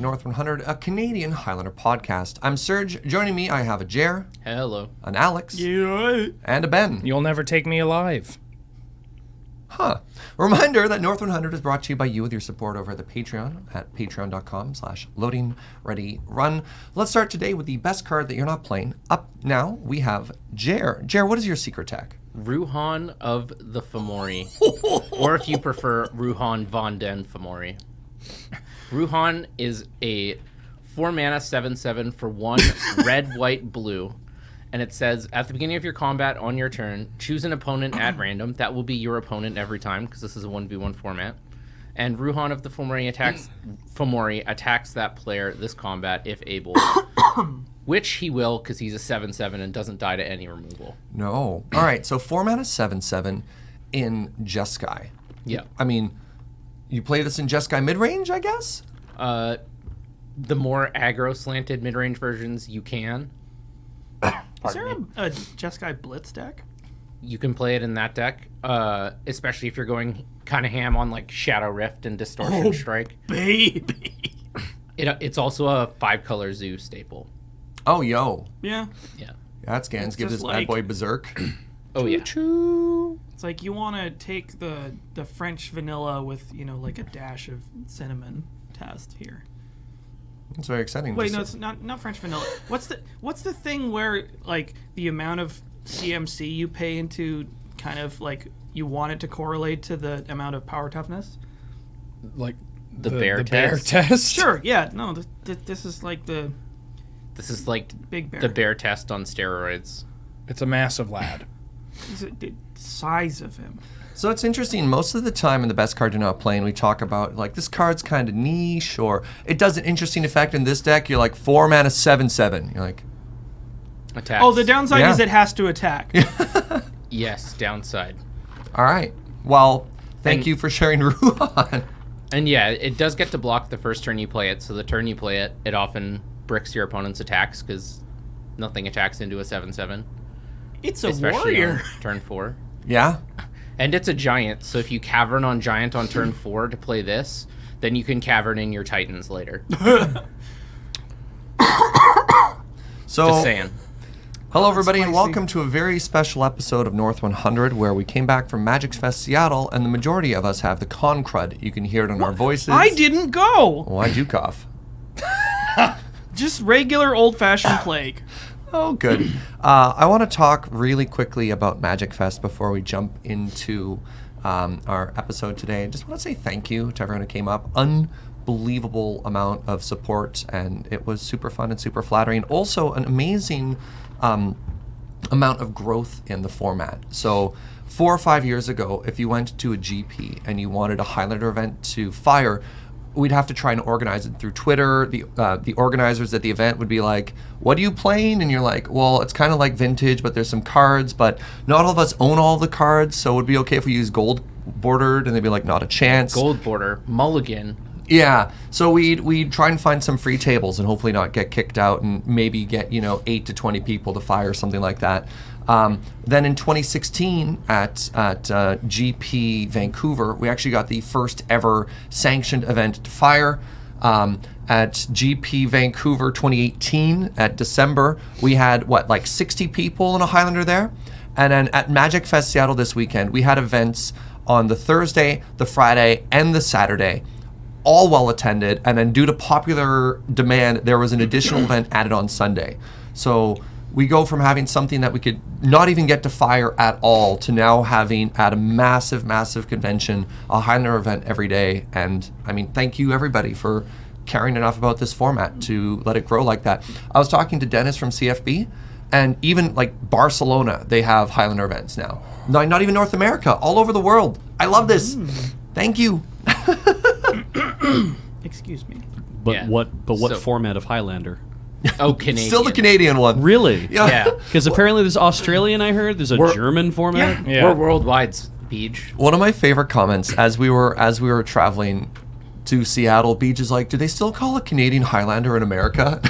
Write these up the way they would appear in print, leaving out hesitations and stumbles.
North 100, a Canadian Highlander podcast. I'm Serge. Joining me, I have a Jer. Hello. An Alex. Yeah. And a Ben. You'll never take me alive. Huh. Reminder that North 100 is brought to you by you with your support over at the Patreon at patreon.com/LoadingReadyRun. Let's start today with the best card that you're not playing. Up now, we have Jer. Jer, what is your secret tech? Ruhan of the Fomori. Or if you prefer, Ruhan von den Fomori. Ruhan is a 4-mana 7/7 for 1 red, white, blue. And it says, at the beginning of your combat on your turn, choose an opponent at random. That will be your opponent every time, because this is a 1v1 format. And Ruhan of the Fomori attacks that player this combat if able. Which he will, because he's a 7/7 and doesn't die to any removal. No. All right, so 4-mana 7/7 in Jeskai. Yeah. I mean, you play this in Jeskai mid-range, I guess? The more aggro-slanted mid-range versions you can. Is there a Jeskai Blitz deck? You can play it in that deck, especially if you're going kind of ham on like Shadow Rift and Distortion Strike. Baby. It's also a 5-color zoo staple. Oh, yo. Yeah. Yeah. That's Gans. Give this just bad like- boy berserk. Oh, yeah. It's like you want to take the French vanilla with, like a dash of cinnamon test here. It's very exciting. Wait, no, it's not French vanilla. What's the thing where like the amount of CMC you pay into kind of like you want it to correlate to the amount of power toughness? Like The bear bear test? test? Sure, yeah. No, this is like the This is like big bear. the bear test on steroids. It's a massive lad. The size of him. So it's interesting. Most of the time in the best card you're not playing, we talk about like this card's kind of niche, or it does an interesting effect in this deck. You're like 4-mana 7/7. You're like, Attacks. Oh, the downside Yeah. is it has to attack. Yes, downside. all right. Well, thank And- you for sharing Ruhan. And yeah, it does get to block the first turn you play it. So the turn you play it, it often bricks your opponent's attacks because nothing attacks into a 7/7. It's a Especially warrior. on turn 4. Yeah. And it's a giant, so if you cavern on giant on turn 4 to play this, then you can cavern in your titans later. So, Just saying. hello everybody, and spicy. welcome to a very special episode of North 100, where we came back from Magic Fest Seattle, and the majority of us have the con crud. You can hear it in our voices. I didn't go. Why'd you cough? Just regular old-fashioned plague. Oh, good. I want to talk really quickly about Magic Fest before we jump into our episode today. I just want to say thank you to everyone who came up. Unbelievable amount of support, and it was super fun and super flattering. Also, an amazing amount of growth in the format. So 4 or 5 years ago, if you went to a GP and you wanted a Highlander event to fire, we'd have to try and organize it through Twitter. The organizers at the event would be like, what are you playing? And you're like, well, it's kind of like vintage, but there's some cards, but not all of us own all the cards, so it would be okay if we use gold bordered, and they'd be like, not a chance. Gold border, mulligan. Yeah, so we'd try and find some free tables and hopefully not get kicked out and maybe get 8 to 20 people to fire, something like that. Then in 2016 at GP Vancouver, we actually got the first ever sanctioned event to fire. At GP Vancouver 2018 at December, we had 60 people in a Highlander there. And then at Magic Fest Seattle this weekend, we had events on the Thursday, the Friday, and the Saturday, all well attended. And then due to popular demand, there was an additional event added on Sunday. So we go from having something that we could not even get to fire at all to now having at a massive, massive convention, a Highlander event every day. And I mean, thank you everybody for caring enough about this format to let it grow like that. I was talking to Dennis from CFB, and even like Barcelona, they have Highlander events now. Not even North America, all over the world. I love this. Thank you. Excuse me. But Yeah. what So- format of Highlander? Oh, Canadian. Still the Canadian one. Really? Yeah. Because apparently there's Australian, I heard. There's a German format. Yeah. We're worldwide, Beach. One of my favorite comments as we were traveling to Seattle, Beach is like, do they still call a Canadian Highlander in America?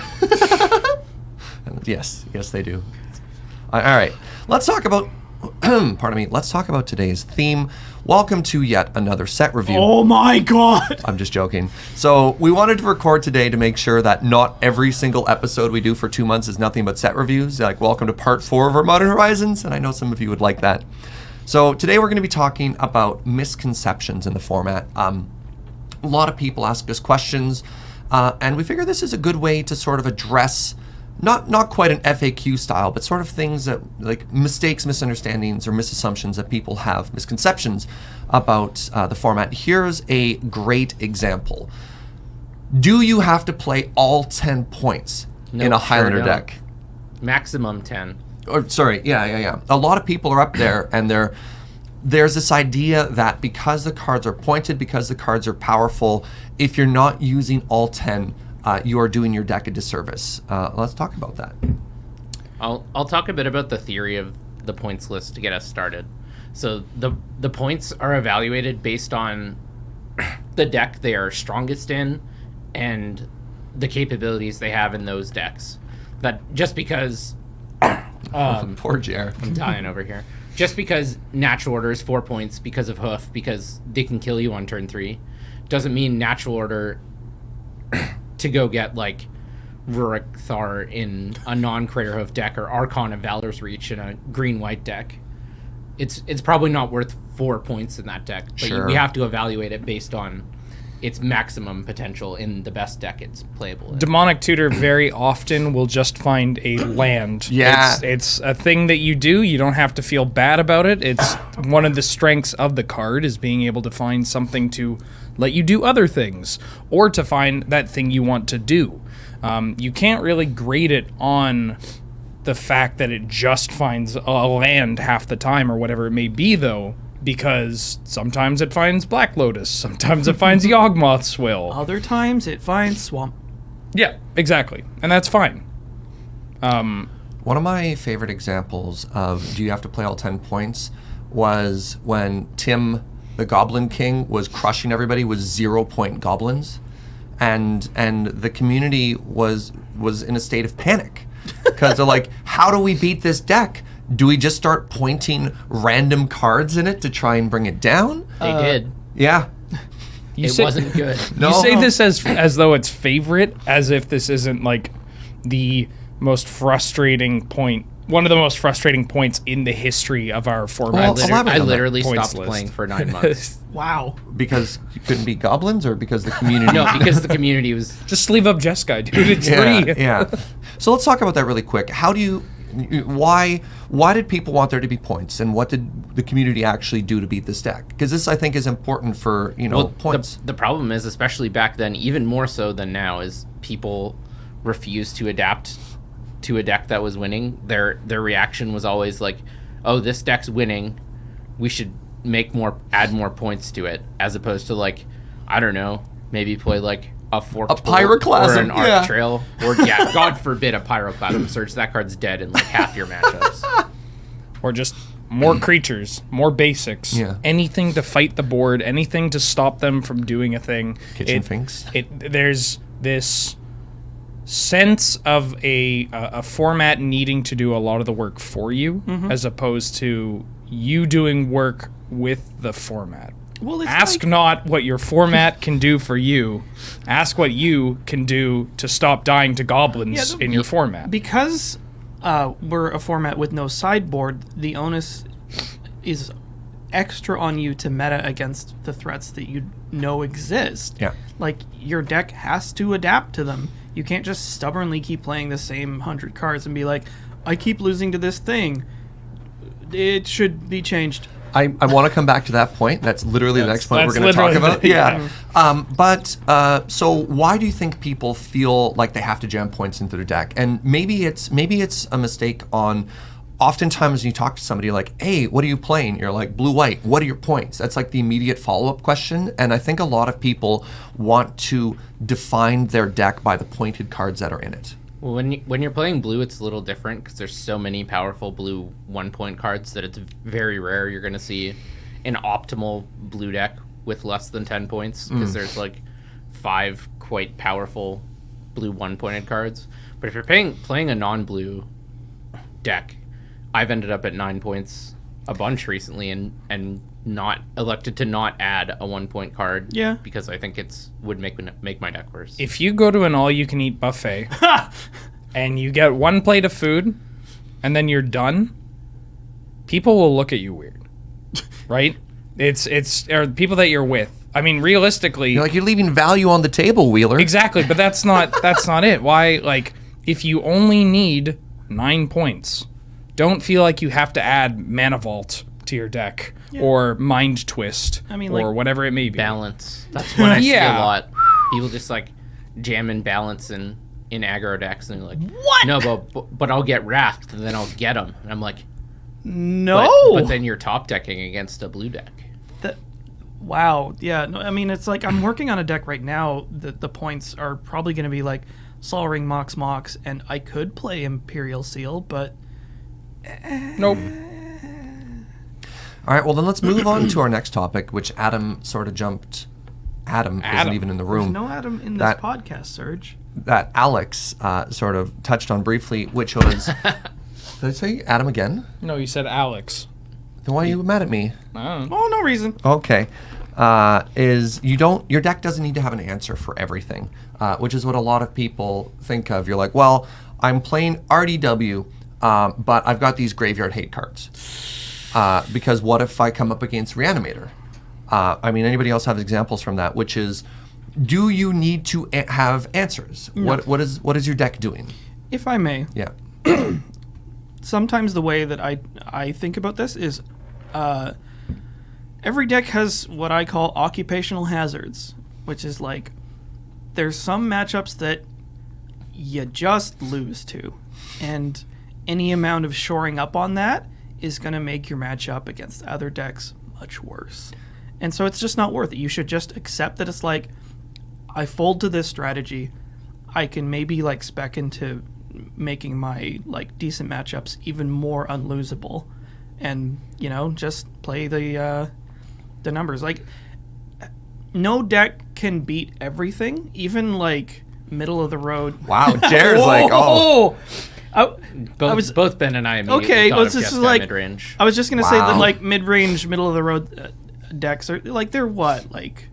And yes, they do. All right, let's talk about pardon me, let's talk about today's theme. Welcome to yet another set review. Oh my god! I'm just joking. So we wanted to record today to make sure that not every single episode we do for 2 months is nothing but set reviews. Like, welcome to part 4 of our Modern Horizons, and I know some of you would like that. So today we're going to be talking about misconceptions in the format. A lot of people ask us questions, and we figure this is a good way to sort of address not quite an FAQ style, but sort of things that, like, mistakes, misunderstandings, or misassumptions that people have, misconceptions about the format. Here's a great example. Do you have to play all 10 points in a Highlander deck? Maximum 10. Or sorry, yeah. A lot of people are up there, and there's this idea that because the cards are pointed, because the cards are powerful, if you're not using all 10, you are doing your deck a disservice. Let's talk about that. I'll talk a bit about the theory of the points list to get us started. So the points are evaluated based on the deck they are strongest in and the capabilities they have in those decks. That just because Poor Jer. I'm dying over here. Just because natural order is 4 points because of hoof, because they can kill you on turn 3, doesn't mean natural order to go get like Rurik Thar in a non-Crater Hoof deck or Archon of Valor's Reach in a green-white deck. It's probably not worth 4 points in that deck, but Sure. we have to evaluate it based on its maximum potential in the best deck it's playable in. Demonic Tutor very often will just find a land. Yeah. It's a thing that you do. You don't have to feel bad about it. It's one of the strengths of the card is being able to find something to let you do other things or to find that thing you want to do. You can't really grade it on the fact that it just finds a land half the time or whatever it may be, though, because sometimes it finds Black Lotus, sometimes it finds Yawgmoth's Swill. Other times it finds swamp. Yeah, exactly. And that's fine. One of my favorite examples of do you have to play all 10 points was when Tim, the Goblin King, was crushing everybody with 0-point goblins, and the community was in a state of panic because they're like, how do we beat this deck? Do we just start pointing random cards in it to try and bring it down? They did. Yeah. It wasn't good. No. You say this as though it's favorite, as if this isn't like the most frustrating point, one of the most frustrating points in the history of our format. Well, elaborate I on that literally points stopped list. playing for 9 months. Wow. Because you couldn't beat goblins, or because the community? No, because the community was... Just sleeve up Jeskai, dude. It's Yeah, free. yeah. So let's talk about that really quick. How do you? Why did people want there to be points, and what did the community actually do to beat this deck? Because this, I think, is important for points. The problem is, especially back then, even more so than now, is people refused to adapt to a deck that was winning. Their reaction was always like, "Oh, this deck's winning. We should add more points to it," as opposed to, like, I don't know, maybe play like a Forked Bolt Pyroclasm, or an yeah. Arc Trail, or God forbid a Pyroclasm Surge. That card's dead in like half your matchups. Or just more creatures, more basics. Yeah. Anything to fight the board, anything to stop them from doing a thing. Kitchen Finks. There's this sense of a format needing to do a lot of the work for you, as opposed to you doing work with the format. Well, it's Ask like, not what your format can do for you. Ask what you can do to stop dying to goblins in your format. because we're a format with no sideboard, the onus is extra on you to meta against the threats that you know exist. Yeah. Like, your deck has to adapt to them. You can't just stubbornly keep playing the same 100 cards and be like, I keep losing to this thing. It should be changed. I want to come back to that point. That's literally the next point we're going to talk about. Yeah. So why do you think people feel like they have to jam points into their deck? And maybe it's a mistake on. Oftentimes, when you talk to somebody like, "Hey, what are you playing?" You're like, "Blue-white. What are your points?" That's like the immediate follow-up question. And I think a lot of people want to define their deck by the pointed cards that are in it. Well, when you're playing blue, it's a little different because there's so many powerful blue 1-point cards that it's very rare you're going to see an optimal blue deck with less than 10 points because there's like 5 quite powerful blue 1-pointed cards. But if you're playing a non-blue deck, I've ended up at 9 points a bunch recently and not elected to not add a 1-point card. Yeah. Because I think would make my deck worse. If you go to an all-you-can-eat buffet and you get one plate of food and then you're done, people will look at you weird, right? It's or people that you're with. I mean, realistically, You're leaving value on the table, Wheeler. exactly, but that's not it. Why? Like, if you only need 9 points, don't feel like you have to add Mana Vault to your deck or Mind Twist, I mean, or like, whatever it may be. Balance. That's what I see Yeah. a lot. People just like jam in balance in aggro decks, and they're like, What? No, but I'll get Wrathed, and then I'll get them. And I'm like, No. But then you're top decking against a blue deck. Wow. Yeah. No, I mean, it's like I'm working on a deck right now that the points are probably going to be like Sol Ring, Mox, and I could play Imperial Seal, but Nope. All right, well, then let's move on to our next topic, which Adam sort of jumped. Adam isn't even in the room. there's no Adam in this That- podcast, Serge. That Alex sort of touched on briefly, which was... Did I say Adam again? No, you said Alex. Then why are you mad at me? I don't know. Oh, no reason. Okay. Your deck doesn't need to have an answer for everything, which is what a lot of people think of. You're like, well, I'm playing RDW, but I've got these graveyard hate cards. Because what if I come up against Reanimator? I mean, anybody else have examples from that? Which is, do you need to have answers? No. What is your deck doing? If I may, Yeah. sometimes the way that I think about this is every deck has what I call occupational hazards, which is like there's some matchups that you just lose to, and any amount of shoring up on that is going to make your matchup against other decks much worse. And so it's just not worth it. You should just accept that it's like, I fold to this strategy. I can maybe like spec into making my like decent matchups even more unlosable, and just play the numbers. Like, no deck can beat everything, even like middle of the road. Wow, Jared's like, oh. Both Ben and I immediately Okay, thought well, of this is Jeskai like mid-range. I was just gonna say that Wow. like mid-range, middle of the road decks are like they're what, like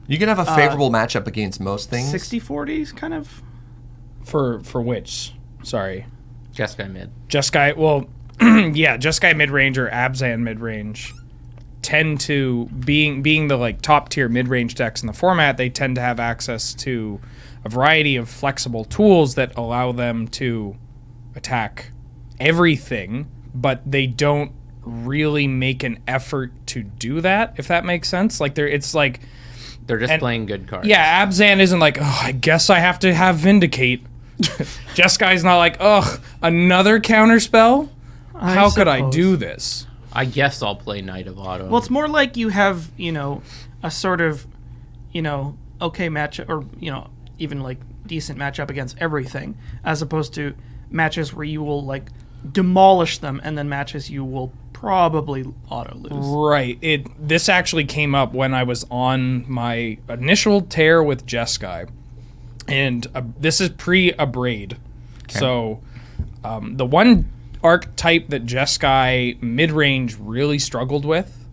You can have a favorable matchup against most things. 60-40s kind of. For which? Sorry. Jeskai mid. Jeskai, well, yeah, Jeskai mid-range or Abzan mid-range tend to, being the like top-tier mid-range decks in the format, they tend to have access to a variety of flexible tools that allow them to attack everything, but they don't really make an effort to do that, if that makes sense. Like, they're just playing good cards. Yeah, Abzan isn't like, oh, I guess I have to have Vindicate. Jesskai's not like, ugh, another counterspell? How could I suppose. do this? I guess I'll play Knight of Autumn. Well, it's more like you have, a sort of, okay matchup, or, even like decent matchup against everything, as opposed to matches where you will like demolish them, and then matches you will probably auto lose. Right. This actually came up when I was on my initial tear with Jeskai. And this is pre-Abrade. Okay. So the one archetype that Jeskai mid-range really struggled with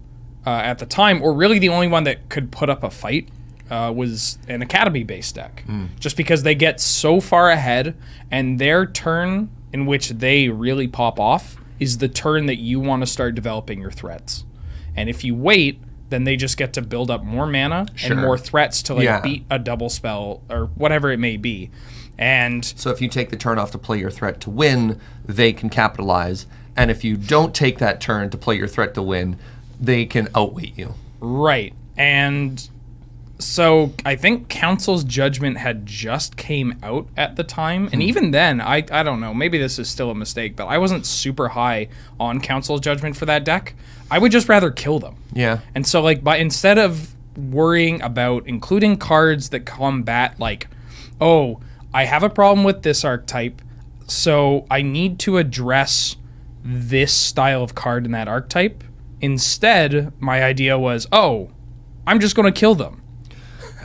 at the time, or really the only one that could put up a fight, was an Academy-based deck. Just because they get so far ahead, and their turn in which they really pop off is the turn that you want to start developing your threats. And if you wait, then they just get to build up more mana and more threats to beat a double spell or whatever it may be. And so if you take the turn off to play your threat to win, they can capitalize. And if you don't take that turn to play your threat to win, they can outweight you. Right. And so I think Council's Judgment had just came out at the time. And even then, I don't know, maybe this is still a mistake, but I wasn't super high on Council's Judgment for that deck. I would just rather kill them. Yeah. And so instead of worrying about including cards that combat like, oh, I have a problem with this archetype, so I need to address this style of card in that archetype. Instead, my idea was, oh, I'm just going to kill them.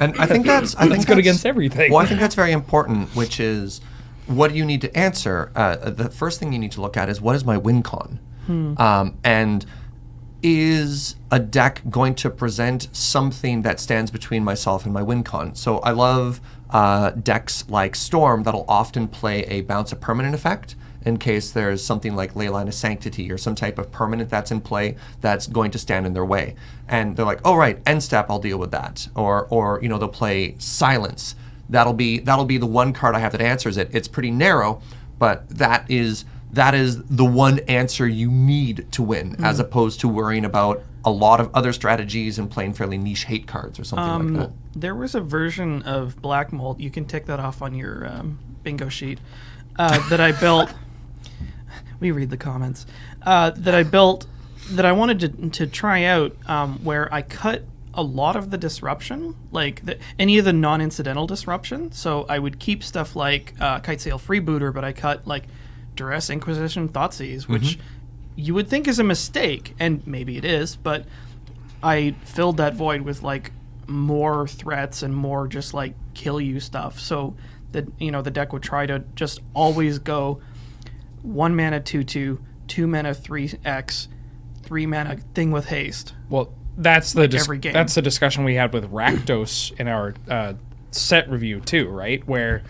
And I think that's good against everything. Well, I think that's very important, which is, what do you need to answer? The first thing you need to look at is, what is my win con? And is a deck going to present something that stands between myself and my win con? So I love decks like Storm that'll often play a bounce a permanent effect in case there's something like Leyline of Sanctity or some type of permanent that's in play that's going to stand in their way. And they're like, oh right, end step, I'll deal with that. Or they'll play Silence. That'll be the one card I have that answers it. It's pretty narrow, but that is the one answer you need to win, as opposed to worrying about a lot of other strategies and playing fairly niche hate cards or something like that. There was a version of Black Mold, you can tick that off on your bingo sheet, that I built. We read the comments. That I built, that I wanted to try out, where I cut a lot of the disruption, like any of the non-incidental disruption. So I would keep stuff like Kitesail Freebooter, but I cut like Duress, Inquisition, Thoughtseize, which you would think is a mistake, and maybe it is, but I filled that void with like more threats and more just like kill you stuff. So that the deck would try to just always go 1 mana 2/2, 2 mana 3x, 3 mana thing with haste. Well, that's the every game. That's the discussion we had with Rakdos in our set review too, right? Where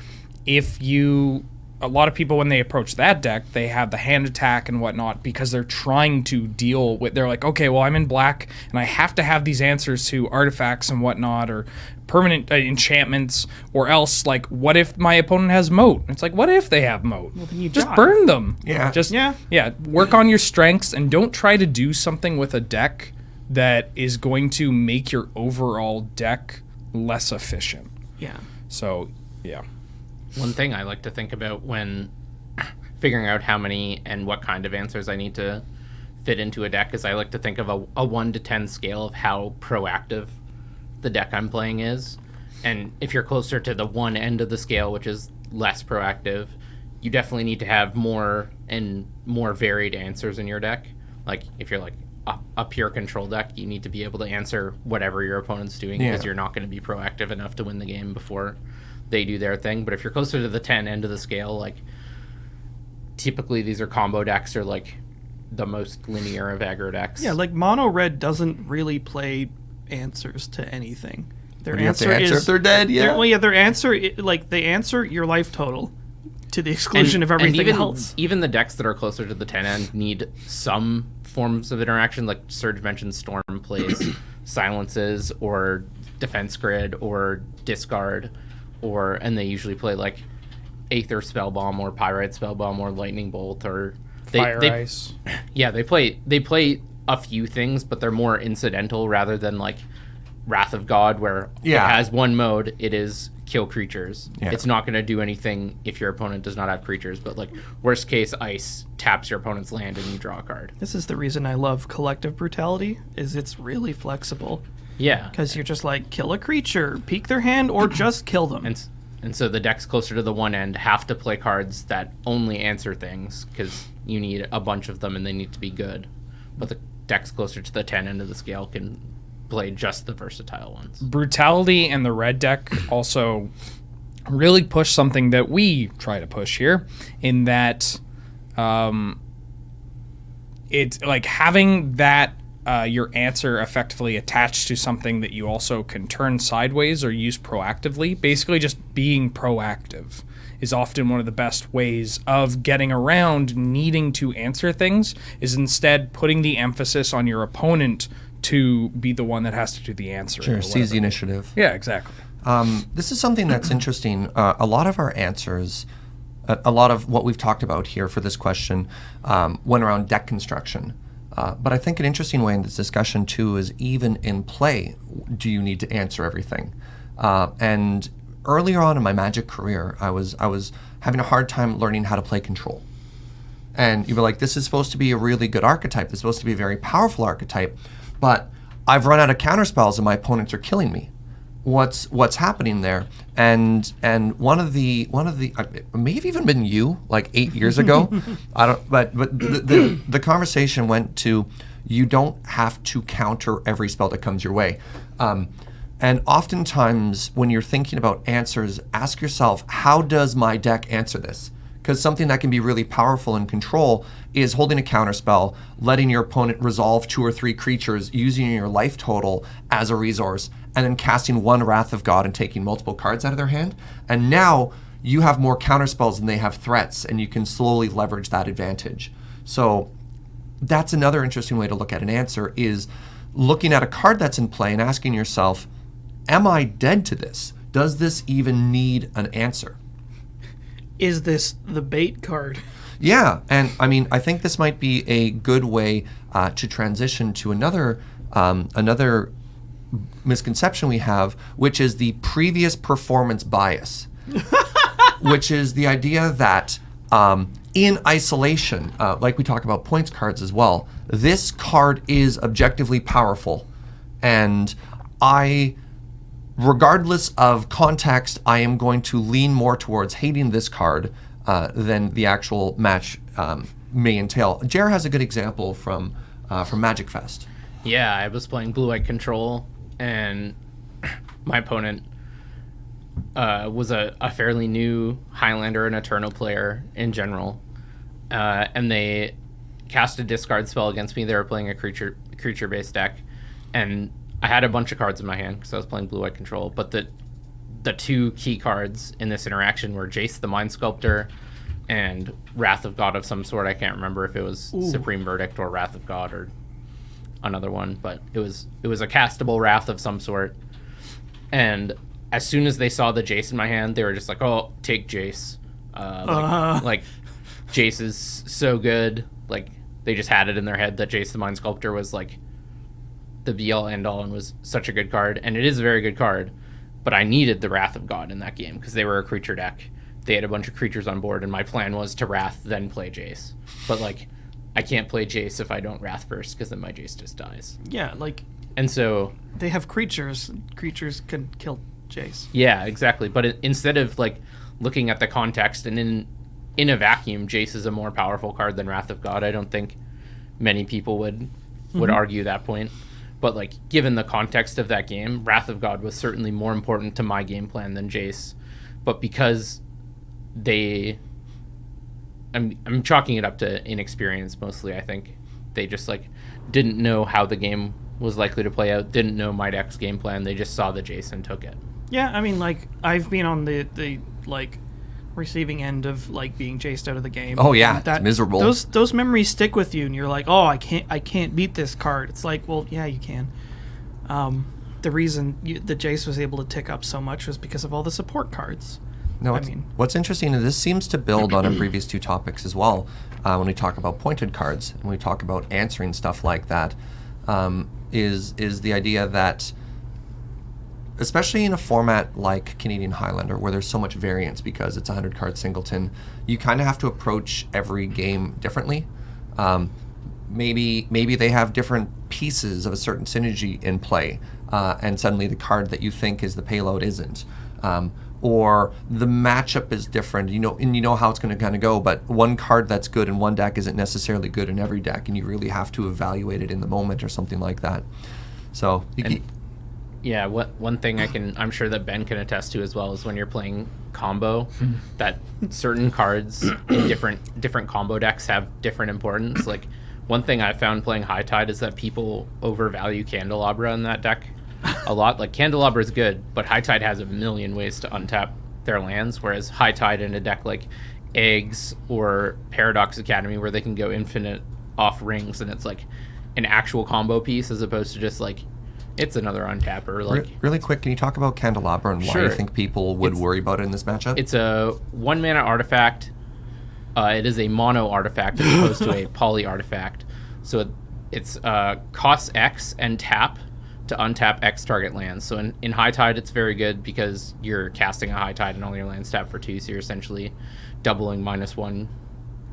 a lot of people, when they approach that deck, they have the hand attack and whatnot because they're trying to deal with, they're like, okay, well, I'm in black and I have to have these answers to artifacts and whatnot, or permanent enchantments, or else, like, what if my opponent has moat? It's like, what if they have moat? Well, then you just die. burn them. Yeah. Yeah, work on your strengths and don't try to do something with a deck that is going to make your overall deck less efficient. Yeah. So, yeah. One thing I like to think about when figuring out how many and what kind of answers I need to fit into a deck is I like to think of a 1 to 10 scale of how proactive the deck I'm playing is. And if you're closer to the one end of the scale, which is less proactive, you definitely need to have more and more varied answers in your deck. Like if you're like a pure control deck, you need to be able to answer whatever your opponent's doing, because you're not going to be proactive enough to win the game before they do their thing. But if you're closer to the 10 end of the scale, like typically these are combo decks, or like the most linear of aggro decks. Yeah, like mono red doesn't really play answers to anything. Their You have to answer answer is if they're dead. Yeah. their answer, like they answer your life total to the exclusion of everything even, else. Even the decks that are closer to the 10 end need some forms of interaction. Like Serge mentioned, Storm plays silences or defense grid or discard, and they usually play like Aether Spellbomb or Pyrite Spellbomb or Lightning Bolt or Fire Ice. Yeah, they play a few things, but they're more incidental rather than like Wrath of God, where it has one mode, it is kill creatures. Yeah. It's not going to do anything if your opponent does not have creatures, but like worst case, ice taps your opponent's land and you draw a card. This is the reason I love Collective Brutality, is it's really flexible. Yeah. Because you're just like, kill a creature, peek their hand, or just kill them. And so the decks closer to the one end have to play cards that only answer things, because you need a bunch of them and they need to be good. But the decks closer to the 10 end of the scale can play just the versatile ones. Brutality and the red deck also really push something that we try to push here, in that it's like having that your answer effectively attached to something that you also can turn sideways or use proactively. Basically just being proactive is often one of the best ways of getting around needing to answer things, is instead putting the emphasis on your opponent to be the one that has to do the answer. Sure, seize the initiative. Yeah, exactly. This is something that's interesting. A lot of our answers, a lot of what we've talked about here for this question went around deck construction. But I think an interesting way in this discussion too is, even in play, do you need to answer everything? And earlier on in my Magic career, I was having a hard time learning how to play control. And you were like, this is supposed to be a really good archetype. This is supposed to be a very powerful archetype, but I've run out of counterspells and my opponents are killing me. What's happening there? And one of the it may have even been you like 8 years ago. I don't. But the conversation went to, you don't have to counter every spell that comes your way. And oftentimes when you're thinking about answers, ask yourself, how does my deck answer this? Because something that can be really powerful in control is holding a counterspell, letting your opponent resolve 2 or 3 creatures using your life total as a resource, and then casting 1 Wrath of God and taking multiple cards out of their hand. And now you have more counterspells than they have threats, and you can slowly leverage that advantage. So that's another interesting way to look at an answer, is looking at a card that's in play and asking yourself, am I dead to this? Does this even need an answer? Is this the bait card? Yeah, and I mean, I think this might be a good way to transition to another misconception we have, which is the previous performance bias, which is the idea that in isolation, like we talk about points cards as well, this card is objectively powerful, and regardless of context, I am going to lean more towards hating this card than the actual match may entail. Jer has a good example from Magic Fest. Yeah, I was playing blue-white control, and my opponent was a fairly new Highlander and Eternal player in general, and they cast a discard spell against me. They were playing a creature-based deck, and I had a bunch of cards in my hand because I was playing blue-white control, but the 2 key cards in this interaction were Jace the Mind Sculptor and Wrath of God of some sort. I can't remember if it was Supreme Verdict or Wrath of God or another one, but it was a castable Wrath of some sort. And as soon as they saw the Jace in my hand, they were just like, "Oh, take Jace." Like Jace is so good. Like they just had it in their head that Jace the Mind Sculptor was like the be-all end-all and was such a good card, and it is a very good card, but I needed the Wrath of God in that game because they were a creature deck. They had a bunch of creatures on board, and my plan was to Wrath, then play Jace. But, like, I can't play Jace if I don't Wrath first, because then my Jace just dies. Yeah, like... And so... They have creatures. Creatures can kill Jace. Yeah, exactly. But instead of, like, looking at the context, and in a vacuum, Jace is a more powerful card than Wrath of God. I don't think many people would argue that point. But, like, given the context of that game, Wrath of God was certainly more important to my game plan than Jace. But because I'm chalking it up to inexperience mostly, I think. They just, like, didn't know how the game was likely to play out, didn't know my deck's game plan. They just saw the Jace and took it. Yeah, I mean, like, I've been on the like, receiving end of, like, being chased out of the game. Oh, yeah, it's miserable. Those memories stick with you, and you're like, oh, I can't beat this card. It's like, well, yeah, you can. The reason the Jace was able to tick up so much was because of all the support cards. No, what's interesting is this seems to build on our previous 2 topics as well. When we talk about pointed cards and we talk about answering stuff like that, is the idea that, especially in a format like Canadian Highlander, where there's so much variance because it's a 100-card singleton, you kind of have to approach every game differently. Maybe they have different pieces of a certain synergy in play, and suddenly the card that you think is the payload isn't. Or the matchup is different, and you know how it's going to kind of go, but one card that's good in one deck isn't necessarily good in every deck, and you really have to evaluate it in the moment or something like that. So, yeah, one thing I'm sure that Ben can attest to as well is when you're playing combo, that certain cards in different combo decks have different importance. Like, one thing I found playing High Tide is that people overvalue Candelabra in that deck a lot. Like, Candelabra is good, but High Tide has a million ways to untap their lands, whereas High Tide in a deck like Eggs or Paradox Academy, where they can go infinite off rings, and it's like an actual combo piece as opposed to just like it's another untapper. Like, really quick, can you talk about Candelabra and why you think people would worry about it in this matchup? It's a 1 mana artifact. It is a mono artifact as opposed to a poly artifact. So it's costs X and tap to untap X target lands. So in High Tide, it's very good because you're casting a High Tide and all your lands tap for 2, so you're essentially doubling -1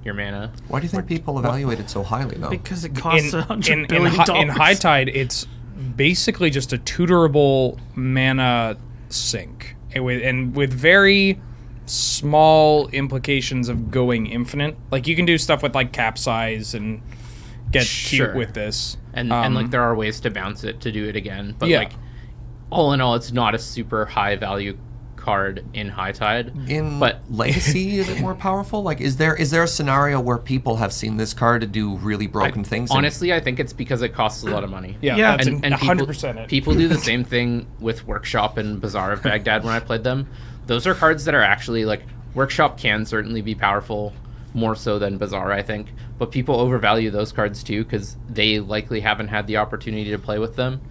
your mana. Why do you think people evaluate it so highly, though? Because it costs $100 billion. In High Tide, it's basically just a tutorable mana sink, and with very small implications of going infinite. Like, you can do stuff with, like, Capsize and get cute with this. And like, there are ways to bounce it to do it again. But, like, all in all, it's not a super high value card in High Tide. But Legacy, is it more powerful? Like, is there a scenario where people have seen this card to do really broken things? Honestly, I think it's because it costs a lot of money. Yeah. That's And 100% it. people do the same thing with Workshop and Bazaar of Baghdad when I played them. Those are cards that are actually, like, Workshop can certainly be powerful, more so than Bazaar, I think. But people overvalue those cards too because they likely haven't had the opportunity to play with them.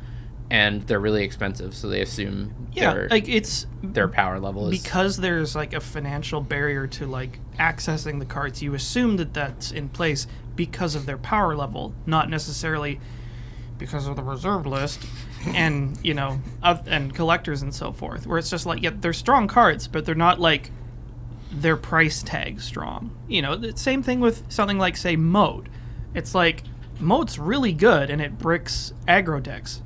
And they're really expensive, so they assume their power level is... Because there's, like, a financial barrier to, like, accessing the cards, you assume that that's in place because of their power level, not necessarily because of the reserve list and, you know, and collectors and so forth, where it's just like, yeah, they're strong cards, but they're not, like, their price tag strong. You know, the same thing with something like, say, Mode. It's like, Mode's really good, and it bricks aggro decks.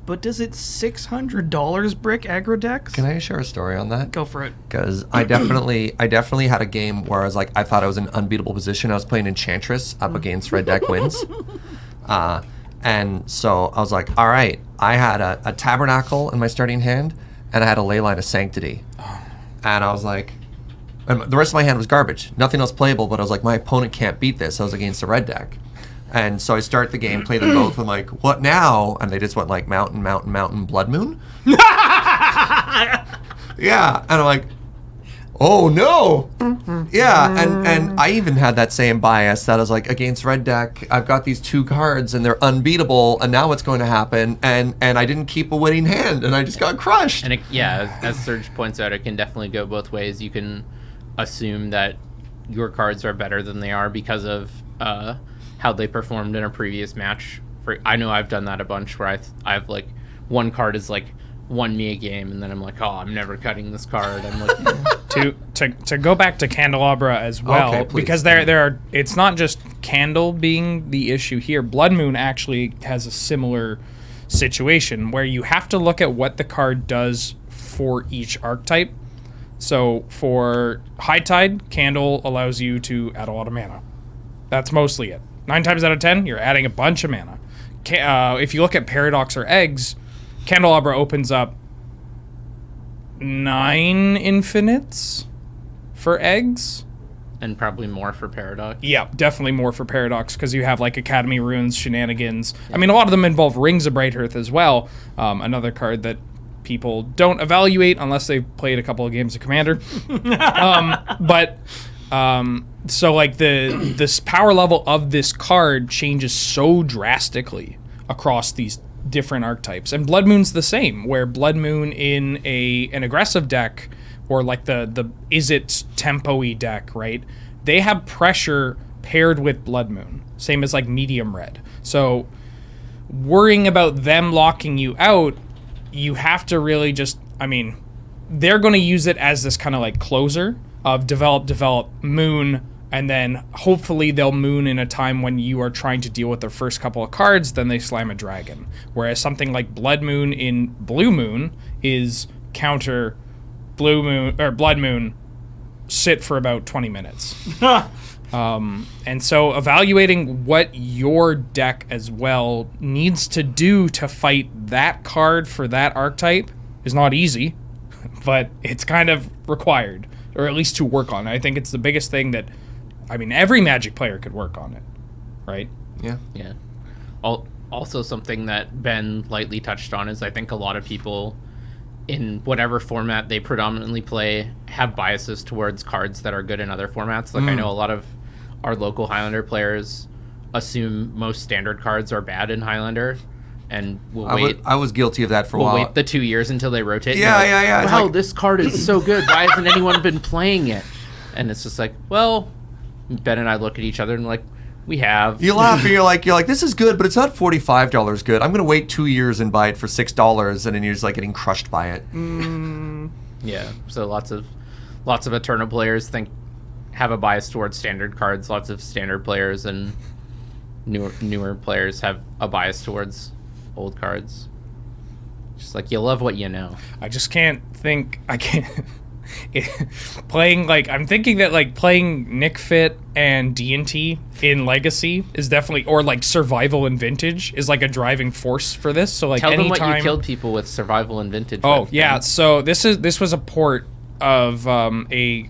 But does it $600 brick aggro decks? Can I share a story on that? Go for it. Because I definitely had a game where I was like, I thought I was in an unbeatable position. I was playing Enchantress up against Red Deck Wins. And so I was like, all right, I had a Tabernacle in my starting hand, and I had a Leyline of Sanctity. And I was like, and the rest of my hand was garbage. Nothing else playable, but I was like, my opponent can't beat this. I was against the Red Deck. And so I start the game, play them both, I'm like, what now? And they just went like Mountain, Blood Moon. Yeah, and I'm like, oh no. Yeah, and I even had that same bias that I was like, against Red Deck, I've got these two cards and they're unbeatable, and now what's going to happen? And I didn't keep a winning hand, and I just got crushed. And as Serge points out, it can definitely go both ways. You can assume that your cards are better than they are because of how they performed in a previous match. I know I've done that a bunch where I've like one card is like won me a game, and then I'm like, oh, I'm never cutting this card. I'm like to go back to Candelabra as well, okay, because there are, it's not just Candle being the issue here. Blood Moon actually has a similar situation where you have to look at what the card does for each archetype. So for High Tide, Candle allows you to add a lot of mana. That's mostly it. 9 times out of 10, you're adding a bunch of mana. If you look at Paradox or Eggs, Candelabra opens up 9 infinites for Eggs. And probably more for Paradox. Yeah, definitely more for Paradox, because you have like Academy Runes, Shenanigans. Yeah. I mean, a lot of them involve Rings of Bright Earth as well. Another card that people don't evaluate unless they've played a couple of games of Commander. So like this power level of this card changes so drastically across these different archetypes, and Blood Moon's the same. Where Blood Moon in an aggressive deck, or like the Is It tempo-y deck, right? They have pressure paired with Blood Moon, same as like medium red. So worrying about them locking you out, you have to really just, I mean, they're going to use it as this kind of like closer of develop, moon, and then hopefully they'll moon in a time when you are trying to deal with their first couple of cards, then they slam a dragon. Whereas something like Blood Moon in Blue Moon is counter Blue Moon, or Blood Moon, sit for about 20 minutes. And so evaluating what your deck as well needs to do to fight that card for that archetype is not easy, but it's kind of required, or at least to work on. I think it's the biggest thing that, I mean, every Magic player could work on it, right? Yeah. Yeah. Also, something that Ben lightly touched on is I think a lot of people in whatever format they predominantly play have biases towards cards that are good in other formats. Like I know a lot of our local Highlander players assume most standard cards are bad in Highlander, and I was guilty of that for a while. We'll wait the 2 years until they rotate. Yeah. Wow, this card is so good. Why hasn't anyone been playing it? And it's just like, well, Ben and I look at each other and like, we have. You laugh and you're like, this is good, but it's not $45 good. I'm gonna wait 2 years and buy it for $6, and then you're just like getting crushed by it. Yeah. So lots of Eternal players have a bias towards standard cards. Lots of standard players and newer players have a bias towards old cards. Just like, you love what you know. I just can't think. playing like I'm thinking that like playing Nick Fit and D&T in Legacy is definitely, or like Survival and Vintage is like a driving force for this. So like Tell them anytime, what you killed people with Survival and Vintage. Oh with, yeah, Ben. so this was a port of a